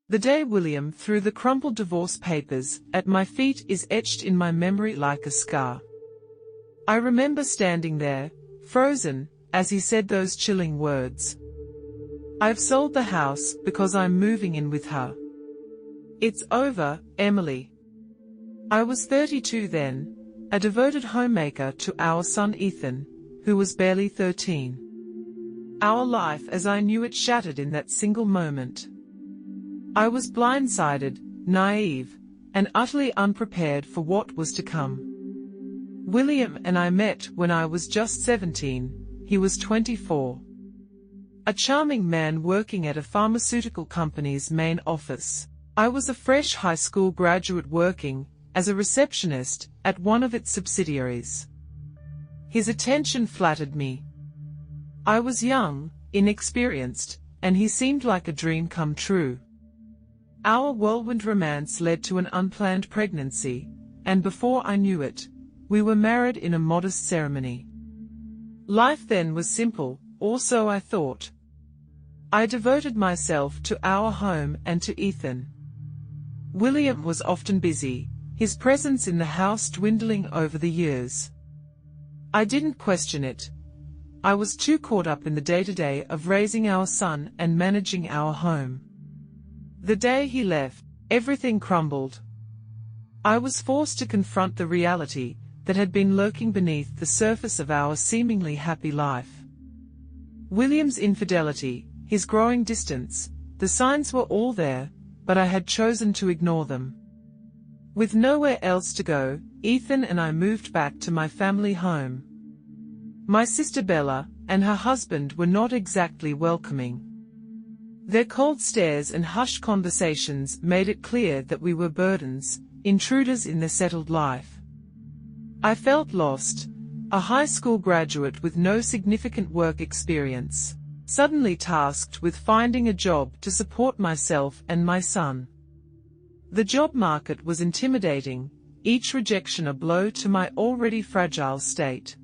The day William threw the crumpled divorce papers at my feet is etched in my memory like a scar. I remember standing there, frozen, as he said those chilling words. "I've sold the house because I'm moving in with her. It's over, Emily." I was 32 then, a devoted homemaker to our son Ethan, who was barely 13. Our life as I knew it shattered in that single moment. I was blindsided, naive, and utterly unprepared for what was to come. William and I met when I was just 17, he was 24. A charming man working at a pharmaceutical company's main office. I was a fresh high school graduate working as a receptionist at one of its subsidiaries. His attention flattered me. I was young, inexperienced, and he seemed like a dream come true. Our whirlwind romance led to an unplanned pregnancy, and before I knew it, we were married in a modest ceremony. Life then was simple, or so I thought. I devoted myself to our home and to Ethan. William was often busy, his presence in the house dwindling over the years. I didn't question it. I was too caught up in the day-to-day of raising our son and managing our home. The day he left, everything crumbled. I was forced to confront the reality that had been lurking beneath the surface of our seemingly happy life. William's infidelity, his growing distance, the signs were all there, but I had chosen to ignore them. With nowhere else to go, Ethan and I moved back to my family home. My sister Bella and her husband were not exactly welcoming. Their cold stares and hushed conversations made it clear that we were burdens, intruders in their settled life. I felt lost, a high school graduate with no significant work experience, suddenly tasked with finding a job to support myself and my son. The job market was intimidating, each rejection a blow to my already fragile state.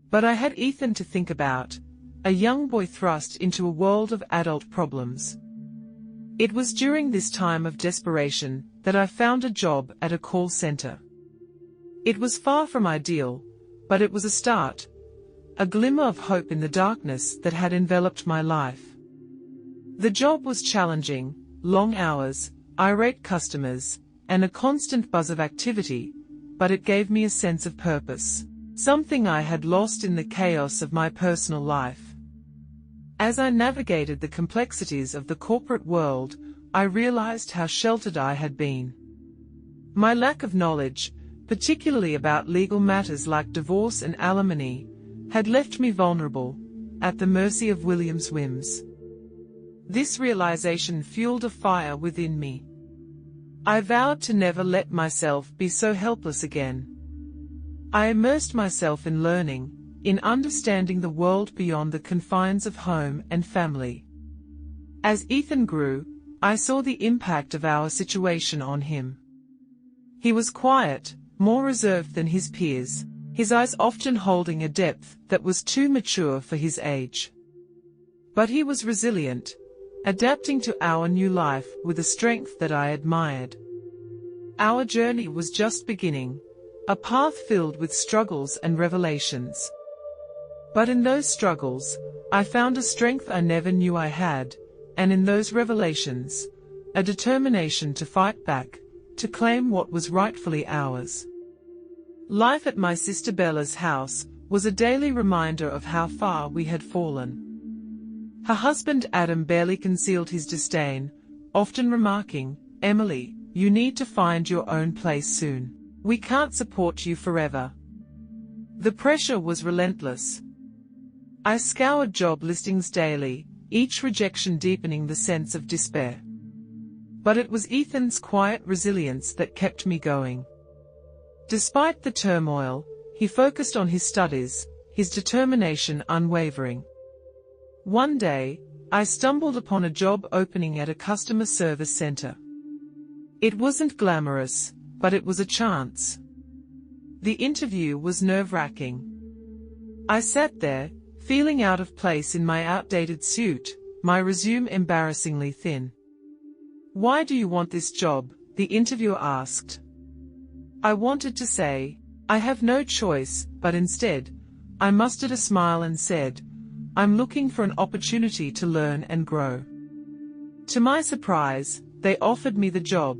But I had Ethan to think about, a young boy thrust into a world of adult problems. It was during this time of desperation that I found a job at a call center. It was far from ideal, but it was a start, a glimmer of hope in the darkness that had enveloped my life. The job was challenging, long hours, irate customers, and a constant buzz of activity, but it gave me a sense of purpose, something I had lost in the chaos of my personal life. As I navigated the complexities of the corporate world, I realized how sheltered I had been. My lack of knowledge, particularly about legal matters like divorce and alimony, had left me vulnerable, at the mercy of William's whims. This realization fueled a fire within me. I vowed to never let myself be so helpless again. I immersed myself in learning, in understanding the world beyond the confines of home and family. As Ethan grew, I saw the impact of our situation on him. He was quiet, more reserved than his peers, his eyes often holding a depth that was too mature for his age. But he was resilient, adapting to our new life with a strength that I admired. Our journey was just beginning, a path filled with struggles and revelations. But in those struggles, I found a strength I never knew I had, and in those revelations, a determination to fight back, to claim what was rightfully ours. Life at my sister Bella's house was a daily reminder of how far we had fallen. Her husband Adam barely concealed his disdain, often remarking, "Emily, you need to find your own place soon. We can't support you forever." The pressure was relentless. I scoured job listings daily, each rejection deepening the sense of despair. But it was Ethan's quiet resilience that kept me going. Despite the turmoil, he focused on his studies, his determination unwavering. One day, I stumbled upon a job opening at a customer service center. It wasn't glamorous, but it was a chance. The interview was nerve-wracking. I sat there, feeling out of place in my outdated suit, my resume embarrassingly thin. "Why do you want this job?" the interviewer asked. I wanted to say, "I have no choice," but instead, I mustered a smile and said, "I'm looking for an opportunity to learn and grow." To my surprise, they offered me the job.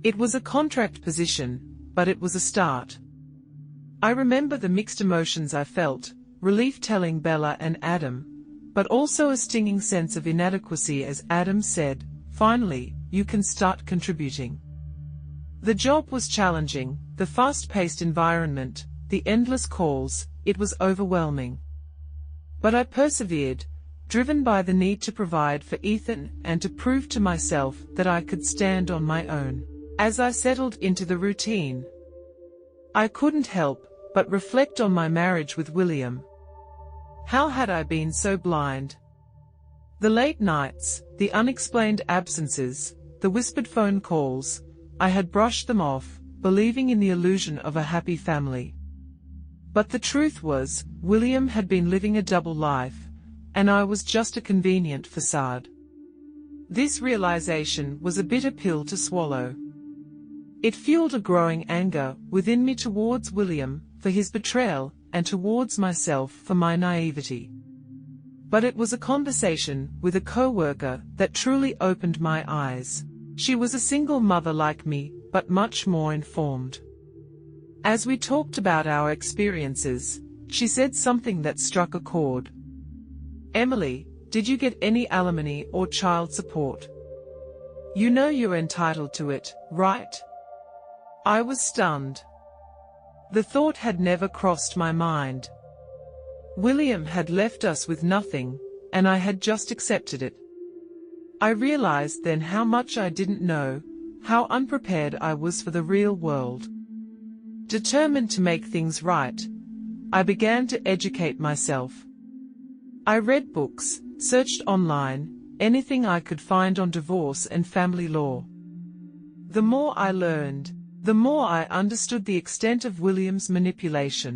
It was a contract position, but it was a start. I remember the mixed emotions I felt, relief telling Bella and Adam, but also a stinging sense of inadequacy as Adam said, "Finally, you can start contributing." The job was challenging, the fast-paced environment, the endless calls, it was overwhelming. But I persevered, driven by the need to provide for Ethan and to prove to myself that I could stand on my own. As I settled into the routine, I couldn't help but reflect on my marriage with William. How had I been so blind? The late nights, the unexplained absences, the whispered phone calls, I had brushed them off, believing in the illusion of a happy family. But the truth was, William had been living a double life, and I was just a convenient facade. This realization was a bitter pill to swallow. It fueled a growing anger within me towards William for his betrayal and towards myself for my naivety. But it was a conversation with a co-worker that truly opened my eyes. She was a single mother like me, but much more informed. As we talked about our experiences, she said something that struck a chord. "Emily, did you get any alimony or child support? You know you're entitled to it, right?" I was stunned. The thought had never crossed my mind. William had left us with nothing, and I had just accepted it. I realized then how much I didn't know, how unprepared I was for the real world. Determined to make things right, I began to educate myself. I read books, searched online, anything I could find on divorce and family law. The more I learned, the more I understood the extent of William's manipulation.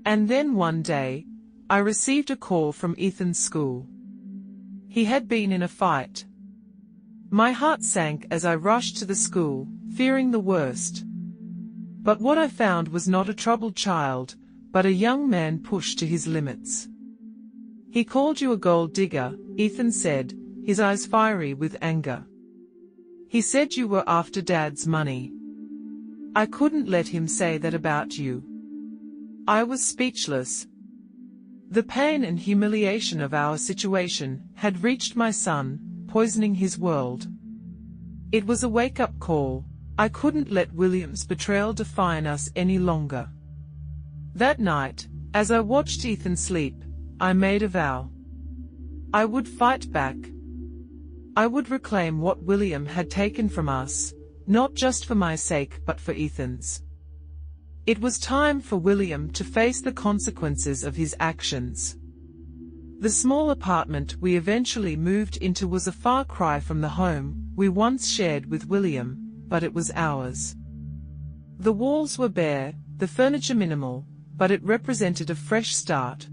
And then one day, I received a call from Ethan's school. He had been in a fight. My heart sank as I rushed to the school, fearing the worst. But what I found was not a troubled child, but a young man pushed to his limits. "He called you a gold digger," Ethan said, his eyes fiery with anger. "He said you were after Dad's money. I couldn't let him say that about you." I was speechless. The pain and humiliation of our situation had reached my son, poisoning his world. It was a wake-up call. I couldn't let William's betrayal define us any longer. That night, as I watched Ethan sleep, I made a vow. I would fight back. I would reclaim what William had taken from us, not just for my sake but for Ethan's. It was time for William to face the consequences of his actions. The small apartment we eventually moved into was a far cry from the home we once shared with William, but it was ours. The walls were bare, the furniture minimal, but it represented a fresh start.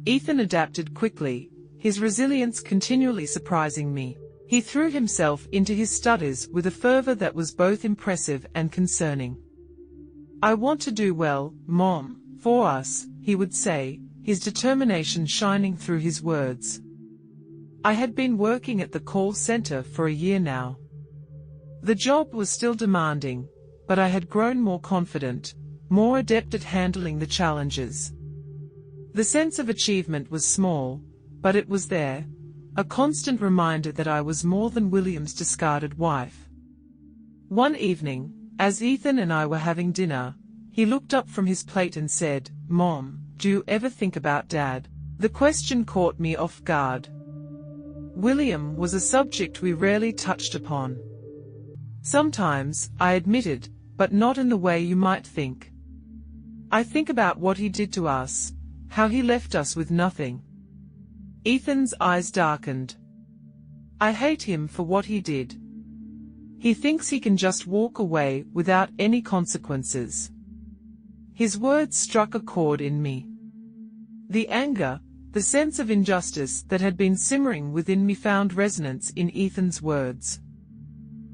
Ethan adapted quickly, his resilience continually surprising me. He threw himself into his studies with a fervor that was both impressive and concerning. "I want to do well, Mom, for us," he would say, his determination shining through his words. I had been working at the call center for a year now. The job was still demanding, but I had grown more confident, more adept at handling the challenges. The sense of achievement was small, but it was there, a constant reminder that I was more than William's discarded wife. One evening, as Ethan and I were having dinner, he looked up from his plate and said, "Mom, do you ever think about Dad?" The question caught me off guard. William was a subject we rarely touched upon. Sometimes, I admitted, but not in the way you might think. I think about what he did to us, how he left us with nothing. Ethan's eyes darkened. I hate him for what he did. He thinks he can just walk away without any consequences. His words struck a chord in me. The anger, The sense of injustice that had been simmering within me found resonance in Ethan's words.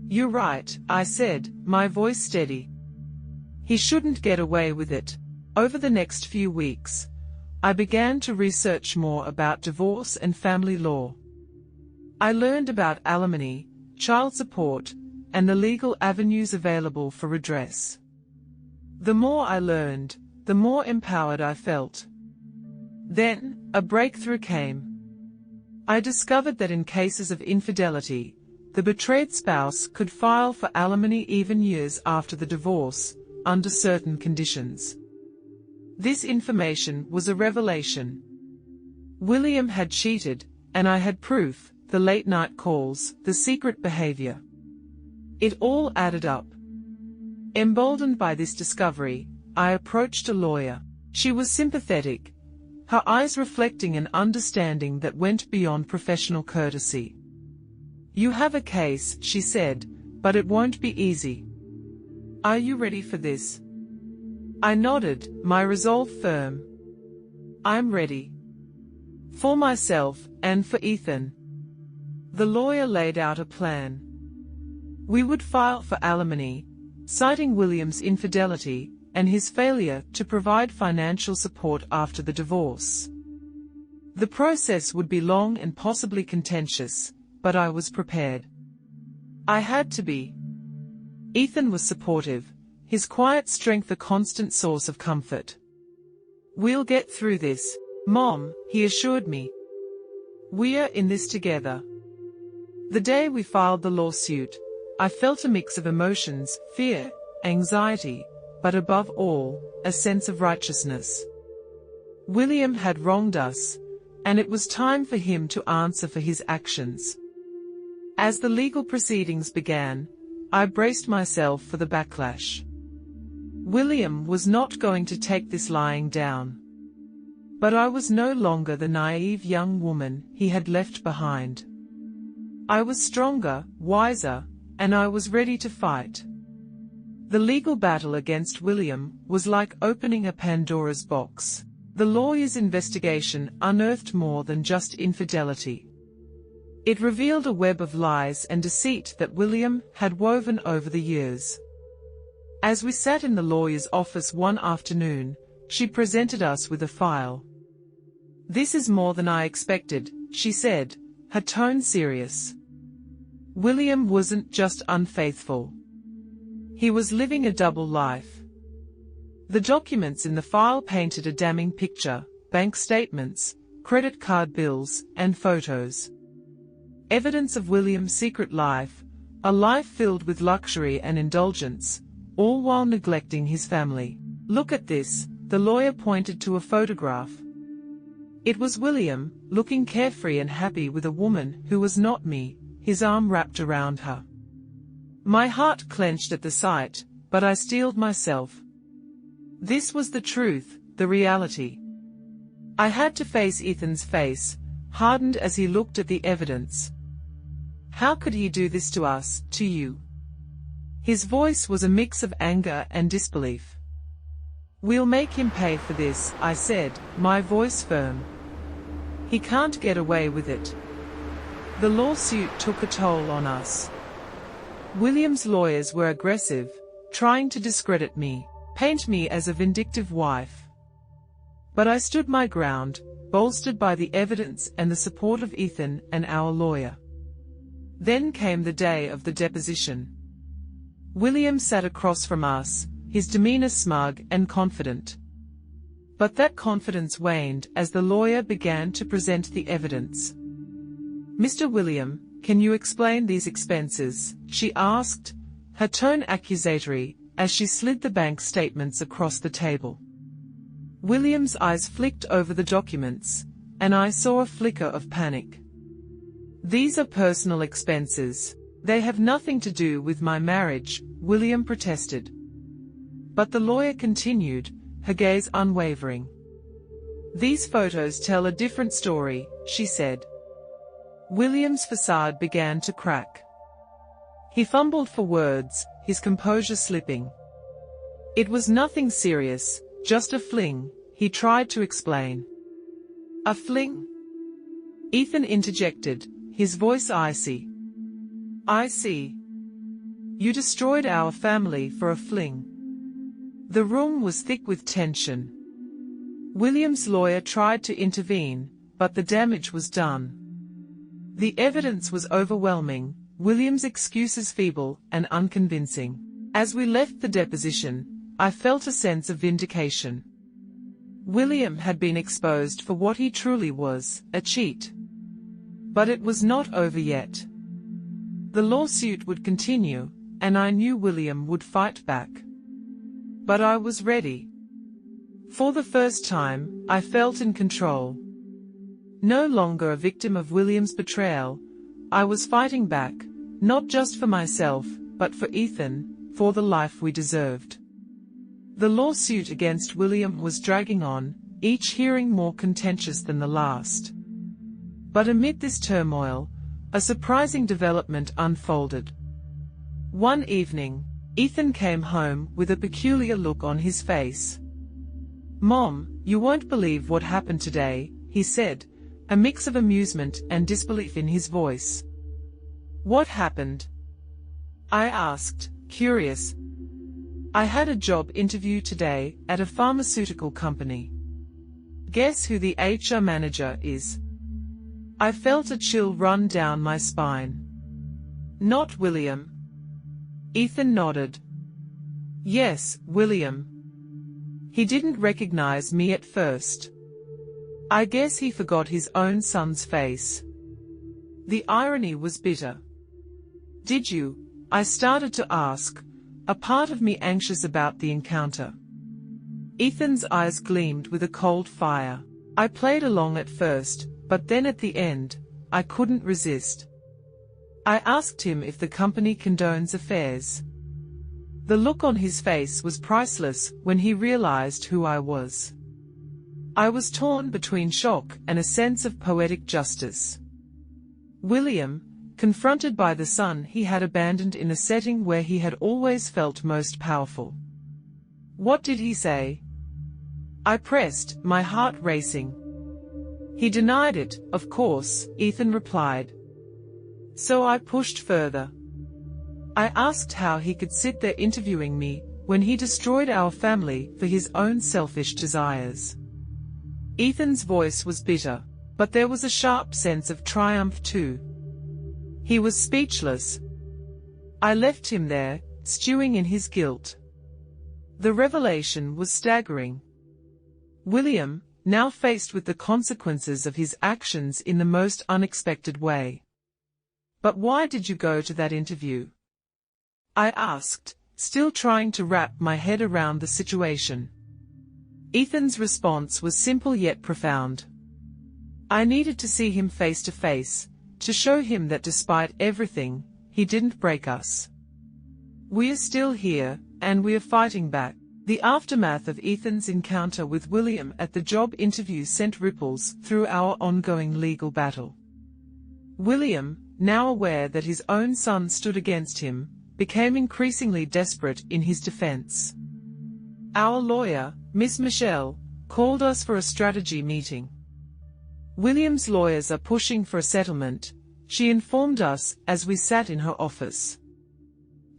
"You're right," I said, my voice steady. "He shouldn't get away with it." Over the next few weeks, I began to research more about divorce and family law. I learned about alimony, child support, and the legal avenues available for redress. The more I learned, the more empowered I felt. Then, a breakthrough came. I discovered that in cases of infidelity, the betrayed spouse could file for alimony even years after the divorce, under certain conditions. This information was a revelation. William had cheated, and I had proof: the late-night calls, the secret behavior. It all added up. Emboldened by this discovery, I approached a lawyer. She was sympathetic, her eyes reflecting an understanding that went beyond professional courtesy. "You have a case," she said, "but it won't be easy. Are you ready for this?" I nodded, my resolve firm. "I'm ready. For myself, and for Ethan." The lawyer laid out a plan. We would file for alimony, citing William's infidelity and his failure to provide financial support after the divorce. The process would be long and possibly contentious, but I was prepared. I had to be. Ethan was supportive, his quiet strength a constant source of comfort. "We'll get through this, Mom," he assured me. "We're in this together." The day we filed the lawsuit, I felt a mix of emotions: fear, anxiety, but above all, a sense of righteousness. William had wronged us, and it was time for him to answer for his actions. As the legal proceedings began, I braced myself for the backlash. William was not going to take this lying down. But I was no longer the naive young woman he had left behind. I was stronger, wiser, and I was ready to fight. The legal battle against William was like opening a Pandora's box. The lawyer's investigation unearthed more than just infidelity. It revealed a web of lies and deceit that William had woven over the years. As we sat in the lawyer's office one afternoon, she presented us with a file. "This is more than I expected," she said, her tone serious. William wasn't just unfaithful. He was living a double life. The documents in the file painted a damning picture: bank statements, credit card bills, and photos. Evidence of William's secret life, a life filled with luxury and indulgence, all while neglecting his family. "Look at this," the lawyer pointed to a photograph. It was William, looking carefree and happy with a woman who was not me, his arm wrapped around her. My heart clenched at the sight, but I steeled myself. This was the truth, the reality. I had to face Ethan's face, hardened as he looked at the evidence. "How could he do this to us, to you?" His voice was a mix of anger and disbelief. "We'll make him pay for this," I said, my voice firm. "He can't get away with it." The lawsuit took a toll on us. William's lawyers were aggressive, trying to discredit me, paint me as a vindictive wife. But I stood my ground, bolstered by the evidence and the support of Ethan and our lawyer. Then came the day of the deposition. William sat across from us, his demeanor smug and confident. But that confidence waned as the lawyer began to present the evidence. "Mr. William, can you explain these expenses?" she asked, her tone accusatory, as she slid the bank statements across the table. William's eyes flicked over the documents, and I saw a flicker of panic. "These are personal expenses. They have nothing to do with my marriage," William protested. But the lawyer continued, her gaze unwavering. "These photos tell a different story," she said. William's facade began to crack. He fumbled for words, his composure slipping. "It was nothing serious, just a fling," he tried to explain. A fling? Ethan interjected, his voice icy. I see. You destroyed our family for a fling. The room was thick with tension. William's lawyer tried to intervene, but the damage was done. The evidence was overwhelming, William's excuses feeble and unconvincing. As we left the deposition, I felt a sense of vindication. William had been exposed for what he truly was, a cheat. But it was not over yet. The lawsuit would continue, and I knew William would fight back. But I was ready. For the first time, I felt in control. No longer a victim of William's betrayal, I was fighting back, not just for myself, but for Ethan, for the life we deserved. The lawsuit against William was dragging on, each hearing more contentious than the last. But amid this turmoil, a surprising development unfolded. One evening, Ethan came home with a peculiar look on his face. "Mom, you won't believe what happened today," he said, a mix of amusement and disbelief in his voice. "What happened?" I asked, curious. "I had a job interview today at a pharmaceutical company. Guess who the HR manager is?" I felt a chill run down my spine. "Not William?" Ethan nodded. "Yes, William. He didn't recognize me at first. I guess he forgot his own son's face." The irony was bitter. "Did you?" I started to ask, a part of me anxious about the encounter. Ethan's eyes gleamed with a cold fire. I played along at first, but then at the end, I couldn't resist. I asked him if the company condones affairs. The look on his face was priceless when he realized who I was. I was torn between shock and a sense of poetic justice. William, confronted by the son he had abandoned in a setting where he had always felt most powerful. "What did he say?" I pressed, my heart racing. "He denied it, of course," Ethan replied. So I pushed further. I asked how he could sit there interviewing me when he destroyed our family for his own selfish desires. Ethan's voice was bitter, but there was a sharp sense of triumph too. He was speechless. I left him there, stewing in his guilt. The revelation was staggering. William, now faced with the consequences of his actions in the most unexpected way. "But why did you go to that interview?" I asked, still trying to wrap my head around the situation. Ethan's response was simple yet profound. I needed to see him face to face, to show him that despite everything, he didn't break us. We are still here, and we are fighting back. The aftermath of Ethan's encounter with William at the job interview sent ripples through our ongoing legal battle. William, now aware that his own son stood against him, became increasingly desperate in his defense. Our lawyer, Miss Michelle, called us for a strategy meeting. "William's lawyers are pushing for a settlement," she informed us as we sat in her office.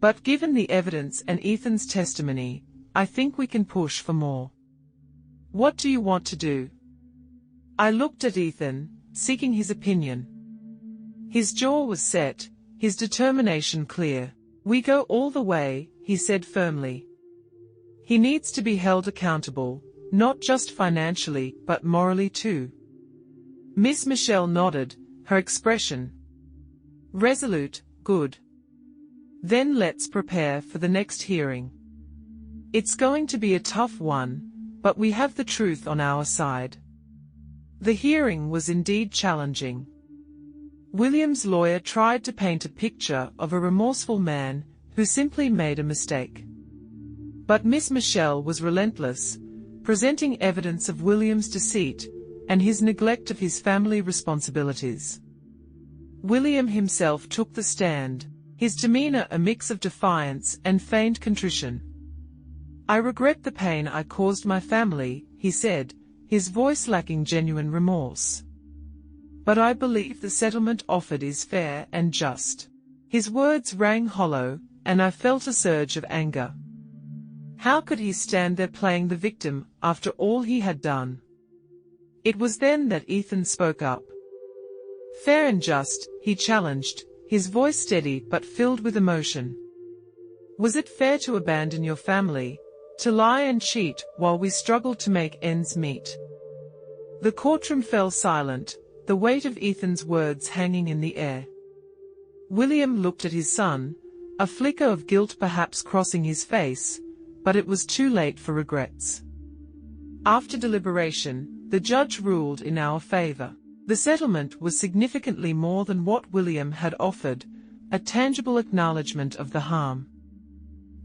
"But given the evidence and Ethan's testimony, I think we can push for more. What do you want to do?" I looked at Ethan, seeking his opinion. His jaw was set, his determination clear. "We go all the way," he said firmly. "He needs to be held accountable, not just financially, but morally too." Miss Michelle nodded, her expression resolute. "Good. Then let's prepare for the next hearing. It's going to be a tough one, but we have the truth on our side." The hearing was indeed challenging. William's lawyer tried to paint a picture of a remorseful man who simply made a mistake. But Miss Michelle was relentless, presenting evidence of William's deceit and his neglect of his family responsibilities. William himself took the stand, his demeanor a mix of defiance and feigned contrition. "I regret the pain I caused my family," he said, his voice lacking genuine remorse. "But I believe the settlement offered is fair and just." His words rang hollow, and I felt a surge of anger. How could he stand there playing the victim after all he had done? It was then that Ethan spoke up. "Fair and just," he challenged, his voice steady but filled with emotion. "Was it fair to abandon your family, to lie and cheat while we struggled to make ends meet?" The courtroom fell silent, the weight of Ethan's words hanging in the air. William looked at his son, a flicker of guilt perhaps crossing his face, but it was too late for regrets. After deliberation, the judge ruled in our favor. The settlement was significantly more than what William had offered, a tangible acknowledgement of the harm.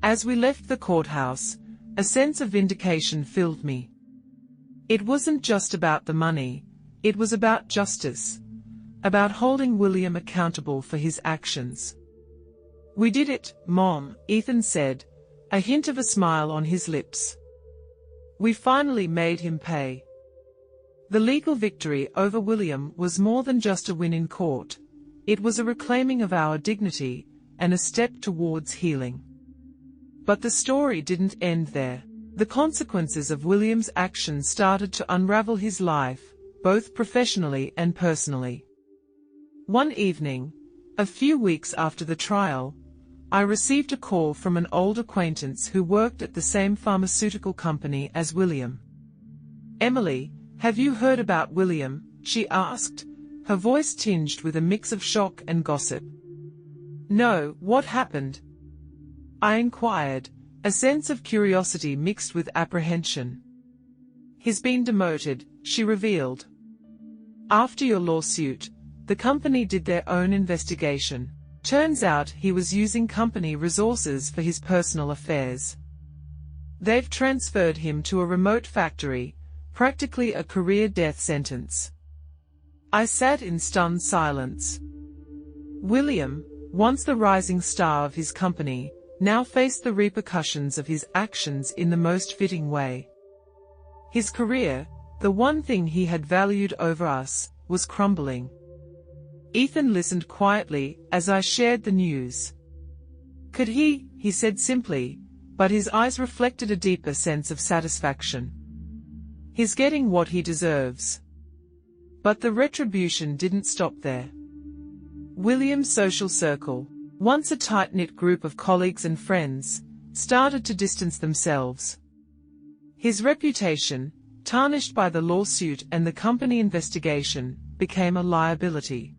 As we left the courthouse, a sense of vindication filled me. It wasn't just about the money, it was about justice, about holding William accountable for his actions. "We did it, Mom," Ethan said, a hint of a smile on his lips. "We finally made him pay." The legal victory over William was more than just a win in court. It was a reclaiming of our dignity, and a step towards healing. But the story didn't end there. The consequences of William's actions started to unravel his life, both professionally and personally. One evening, a few weeks after the trial, I received a call from an old acquaintance who worked at the same pharmaceutical company as William. "Emily, have you heard about William?" she asked, her voice tinged with a mix of shock and gossip. "No, what happened?" I inquired, a sense of curiosity mixed with apprehension. "He's been demoted," she revealed. "After your lawsuit, the company did their own investigation. Turns out he was using company resources for his personal affairs. They've transferred him to a remote factory, practically a career death sentence." I sat in stunned silence. William, once the rising star of his company, now faced the repercussions of his actions in the most fitting way. His career, the one thing he had valued over us, was crumbling. Ethan listened quietly as I shared the news. "Could he said simply, but his eyes reflected a deeper sense of satisfaction. "He's getting what he deserves." But the retribution didn't stop there. William's social circle, once a tight-knit group of colleagues and friends, started to distance themselves. His reputation, tarnished by the lawsuit and the company investigation, became a liability.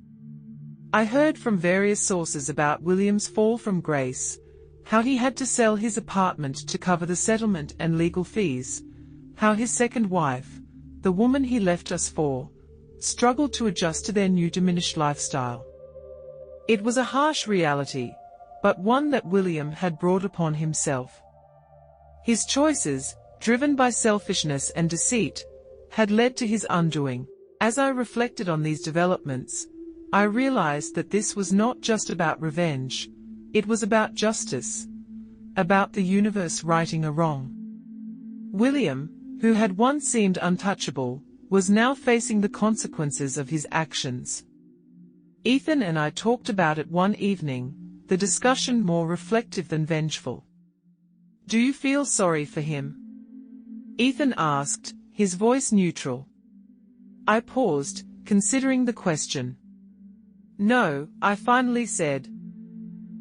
I heard from various sources about William's fall from grace, how he had to sell his apartment to cover the settlement and legal fees, how his second wife, the woman he left us for, struggled to adjust to their new diminished lifestyle. It was a harsh reality, but one that William had brought upon himself. His choices, driven by selfishness and deceit, had led to his undoing. As I reflected on these developments, I realized that this was not just about revenge, it was about justice, about the universe righting a wrong. William, who had once seemed untouchable, was now facing the consequences of his actions. Ethan and I talked about it one evening, the discussion more reflective than vengeful. "Do you feel sorry for him?" Ethan asked, his voice neutral. I paused, considering the question. "No," I finally said.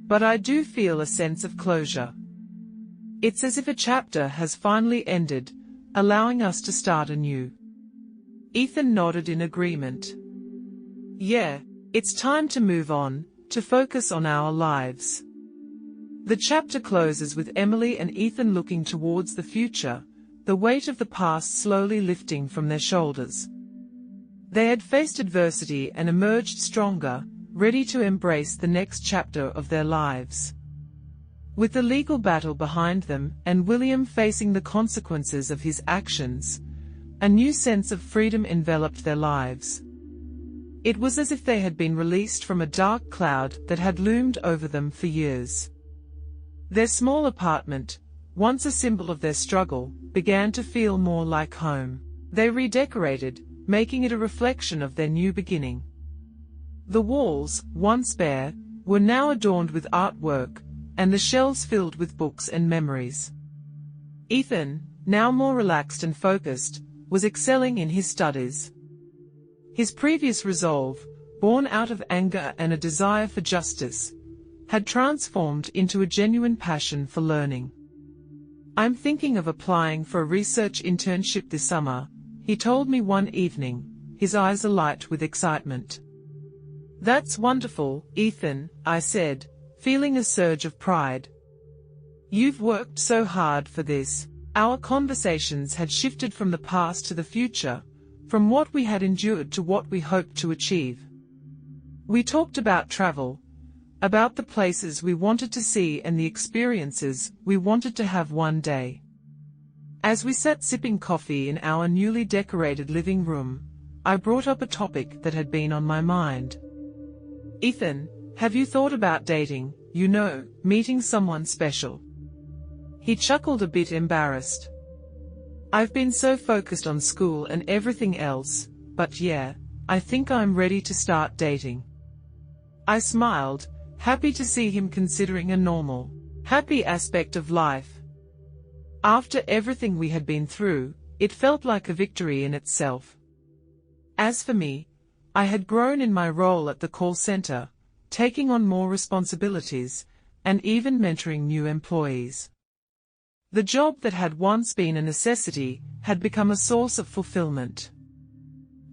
"But I do feel a sense of closure. It's as if a chapter has finally ended, allowing us to start anew." Ethan nodded in agreement. "Yeah, it's time to move on, to focus on our lives." The chapter closes with Emily and Ethan looking towards the future, the weight of the past slowly lifting from their shoulders. They had faced adversity and emerged stronger, ready to embrace the next chapter of their lives. With the legal battle behind them and William facing the consequences of his actions, a new sense of freedom enveloped their lives. It was as if they had been released from a dark cloud that had loomed over them for years. Their small apartment, once a symbol of their struggle, began to feel more like home. They redecorated, making it a reflection of their new beginning. The walls, once bare, were now adorned with artwork, and the shelves filled with books and memories. Ethan, now more relaxed and focused, was excelling in his studies. His previous resolve, born out of anger and a desire for justice, had transformed into a genuine passion for learning. "I'm thinking of applying for a research internship this summer," he told me one evening, his eyes alight with excitement. "That's wonderful, Ethan," I said, feeling a surge of pride. "You've worked so hard for this." Our conversations had shifted from the past to the future, from what we had endured to what we hoped to achieve. We talked about travel, about the places we wanted to see and the experiences we wanted to have one day. As we sat sipping coffee in our newly decorated living room, I brought up a topic that had been on my mind. "Ethan, have you thought about dating, meeting someone special?" He chuckled a bit embarrassed. "I've been so focused on school and everything else, but yeah, I think I'm ready to start dating." I smiled, happy to see him considering a normal, happy aspect of life. After everything we had been through, it felt like a victory in itself. As for me, I had grown in my role at the call center, taking on more responsibilities, and even mentoring new employees. The job that had once been a necessity had become a source of fulfillment.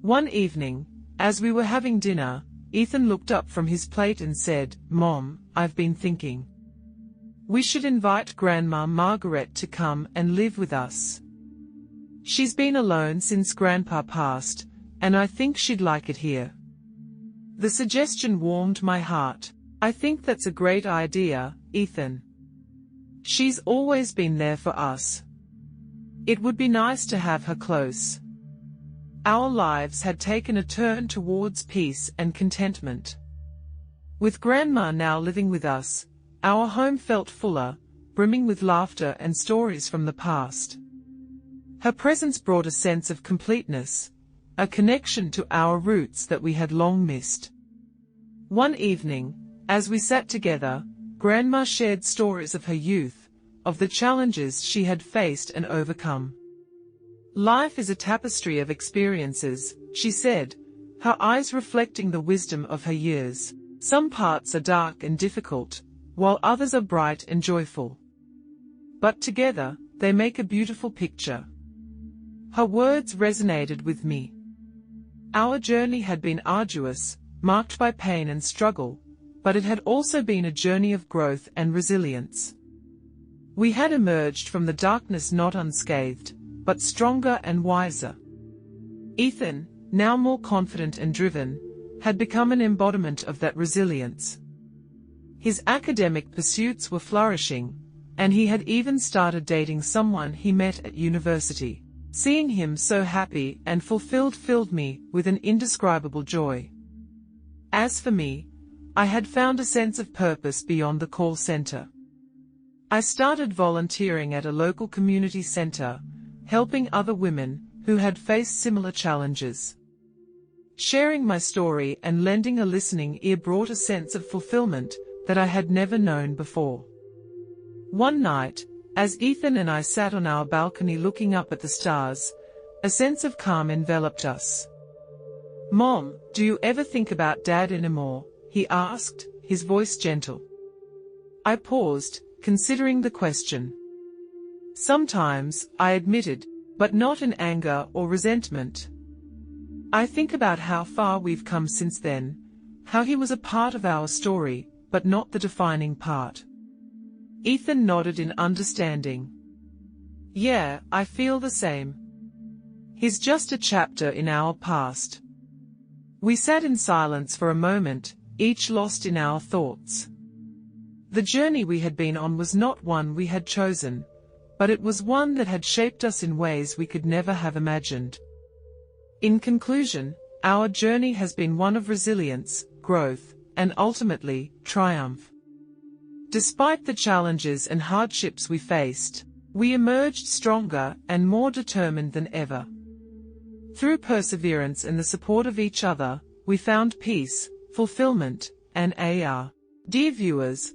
One evening, as we were having dinner, Ethan looked up from his plate and said, "Mom, I've been thinking. We should invite Grandma Margaret to come and live with us. She's been alone since Grandpa passed, and I think she'd like it here." The suggestion warmed my heart. "I think that's a great idea, Ethan. She's always been there for us. It would be nice to have her close." Our lives had taken a turn towards peace and contentment. With Grandma now living with us, our home felt fuller, brimming with laughter and stories from the past. Her presence brought a sense of completeness, a connection to our roots that we had long missed. One evening, as we sat together, Grandma shared stories of her youth, of the challenges she had faced and overcome. "Life is a tapestry of experiences," she said, her eyes reflecting the wisdom of her years. "Some parts are dark and difficult, while others are bright and joyful. But together, they make a beautiful picture." Her words resonated with me. Our journey had been arduous, marked by pain and struggle, but it had also been a journey of growth and resilience. We had emerged from the darkness not unscathed, but stronger and wiser. Ethan, now more confident and driven, had become an embodiment of that resilience. His academic pursuits were flourishing, and he had even started dating someone he met at university. Seeing him so happy and fulfilled filled me with an indescribable joy. As for me, I had found a sense of purpose beyond the call center. I started volunteering at a local community center, helping other women who had faced similar challenges. Sharing my story and lending a listening ear brought a sense of fulfillment that I had never known before. One night, as Ethan and I sat on our balcony looking up at the stars, a sense of calm enveloped us. "Mom, do you ever think about Dad anymore?" he asked, his voice gentle. I paused, considering the question. "Sometimes," I admitted, but not in anger or resentment. "I think about how far we've come since then, how he was a part of our story, but not the defining part." Ethan nodded in understanding. "Yeah, I feel the same. He's just a chapter in our past." We sat in silence for a moment, each lost in our thoughts. The journey we had been on was not one we had chosen, but it was one that had shaped us in ways we could never have imagined. In conclusion, our journey has been one of resilience, growth, and ultimately, triumph. Despite the challenges and hardships we faced, we emerged stronger and more determined than ever. Through perseverance and the support of each other, we found peace, fulfillment, and AR. Dear viewers,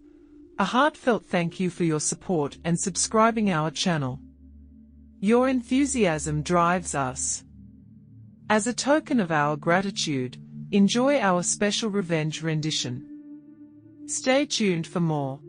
a heartfelt thank you for your support and subscribing our channel. Your enthusiasm drives us. As a token of our gratitude, enjoy our special revenge rendition. Stay tuned for more.